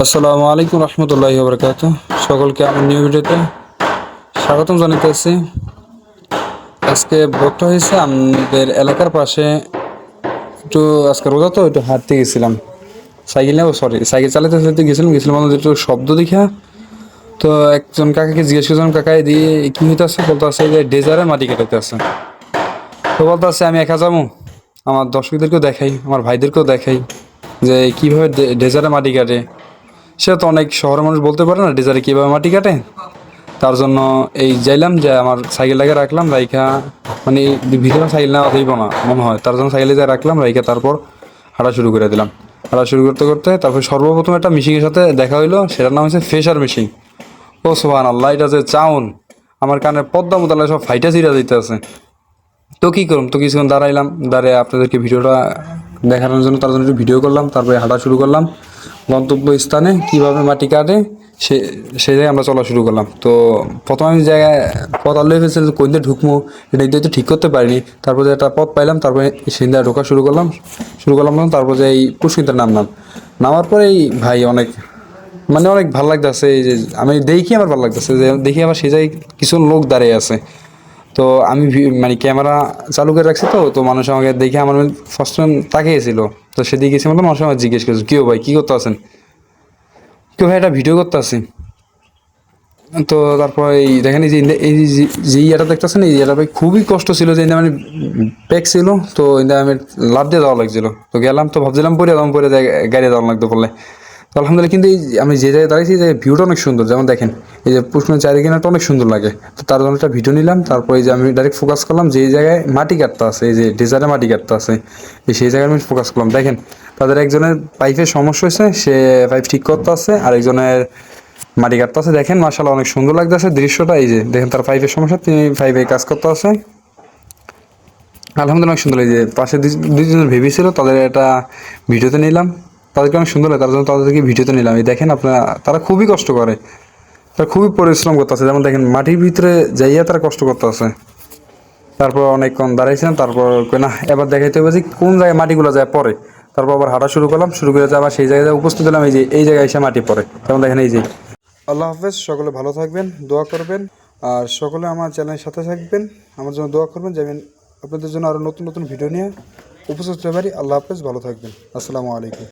আসসালামু আলাইকুম রহমতুল্লাহি ওয়া বারাকাতুহু। সকলকে আমার নিউ ভিডিওতে স্বাগতম জানাতেছি। আজকে ব্লগটা হয়েছে আমাদের এলাকার পাশে। একটু আজকে রোজা তো একটু হাঁটতে গেছিলাম, সাইকেল চালাতে চালাতে গেছিলাম আমাদের একটু শব্দ দেখা। তো একজন কাকাকে জিজ্ঞেস করছিলাম, কাকা দিয়ে কি হইতেছে? বলতে আছে যে ডেজারে মাটি কাটাইতে আছে। তো বলতে আছে আমি একা যাবো, আমার দর্শকদেরকেও দেখাই, আমার ভাইদেরকেও দেখাই যে কীভাবে ডেজারে মাটি কাটে। সে তো অনেক শহরের মানুষ বলতে পারে না ডেজারে কীভাবে মাটি কাটে। তার জন্য এই যাইলাম যে আমার সাইকেলটাকে রাখলাম রাইখা, মানে ভিতরে সাইকেল না হইব না মনে হয়, তার জন্য সাইকেলে যা রাখলাম রাইখা তারপর হাঁটা শুরু করে দিলাম। হাঁটা শুরু করতে করতে তারপর সর্বপ্রথম একটা মেশিনের সাথে দেখা হইলো, সেটার নাম হচ্ছে ফ্রেশার মেশিন। ও সুবহানাল্লাহ, এটা যে চাউন আমার কানের পদ্মা মোতালে সব ফাইটা চিরা দিতে আছে। তো কী করুম, তো কিছুক্ষণ দাঁড়াইলাম, দাঁড়িয়ে আপনাদেরকে ভিডিওটা দেখানোর জন্য তার জন্য একটু ভিডিও করলাম। তারপরে হাঁটা শুরু করলাম গন্তব্যস্থানে কীভাবে মাটি কাটে সে সেই জায়গায় আমরা চলা শুরু করলাম। তো প্রথমে আমি জায়গায় পথ আল্লাহ ফেলছিল, কোন দিয়ে ঢুকবো এটা দিয়ে তো ঠিক করতে পারিনি। তারপর যে একটা পথ পাইলাম, তারপরে সেই দিয়ে ঢোকা শুরু করলাম তারপর যে এই পুষ্কিনতে নামার পরে এই ভাই অনেক মানে অনেক ভালো লাগতেছে। এই যে আমি দেখি আমার ভালো লাগতেছে যে দেখি আবার সেই জায়গায় কিছু লোক দাঁড়িয়ে আছে। তো আমি মানে ক্যামেরা চালু করে রাখছি, তো মানুষ আমাকে দেখে আমার ফার্স্ট টাইম তাকিয়েছিল। তো সেদিকে গেছি মতো মানুষ আমাকে জিজ্ঞেস করছে, কেউ ভাই কী করতে আছেন? কেউ ভাই একটা ভিডিও করতে আসি। তো তারপর এই দেখেন এই যে যে ইয়েটা দেখতেছেন, এই ইয়েটা ভাই খুবই কষ্ট ছিল, যে মানে প্যাক ছিল। তো আমি লাভ দিয়ে যাওয়া লাগছিল। তো গেলাম, তো ভাবছিলাম পরে গাড়ি যাওয়া লাগতো বললে। তো আলহামদুলিল্লাহ, কিন্তু এই আমি যে জায়গায় দাঁড়িয়েছি এই জায়গায় ভিউটা অনেক সুন্দর। যেমন দেখেন এই যে পুষ্করের চারিদিকটা অনেক সুন্দর লাগে। তো তার জন্য একটা ভিডিও নিলাম। তারপর এই যে আমি ডাইরেক্ট ফোকাস করলাম যে এই জায়গায় মাটি কাটতে আছে, এই যে ডেজারে মাটি কাটতে আছে, সেই জায়গায় আমি ফোকাস করলাম। দেখেন তাদের একজনের পাইপের সমস্যা হয়েছে, সে পাইপ ঠিক করতে আছে, আর একজনের মাটি কাটতে আছে। দেখেন মাশাআল্লাহ অনেক সুন্দর লাগতেছে দৃশ্যটা। এই যে দেখেন তার পাইপের সমস্যা, তিনি পাইপে কাজ করতে আছে। আলহামদুলিল্লাহ অনেক সুন্দর। এই যে পাশে দুইজনের ভেবি ছিল, তাদের একটা ভিডিওতে নিলাম। তাদেরকে অনেক সুন্দর লাগে, তার জন্য তাদেরকে ভিডিওতে নিলাম। এই দেখেন আপনারা, তারা খুবই কষ্ট করে, তারা খুবই পরিশ্রম করতেছে। যেমন দেখেন মাটির ভিতরে যাইয়া তারা কষ্ট করতেছে। তারপর অনেকক্ষণ দাঁড়াইছিলাম, তারপর না এবার দেখাইতে হবে যে কোন জায়গায় মাটিগুলো যায় পরে। তারপর আবার হাঁটা শুরু করলাম, শুরু করে আবার সেই জায়গায় উপস্থিত হলাম। এই যে এই জায়গায় এসে মাটি পড়ে। যেমন দেখেন এই যে। আল্লাহ হাফেজ, সকলে ভালো থাকবেন, দোয়া করবেন। আর সকলে আমার চ্যানেলের সাথে থাকবেন, আমার জন্য দোয়া করবেন যে আমি আপনাদের জন্য আরও নতুন নতুন ভিডিও নিয়ে উপস্থিত হতে পারি। আল্লাহ হাফেজ, ভালো থাকবেন। আসসালামু আলাইকুম।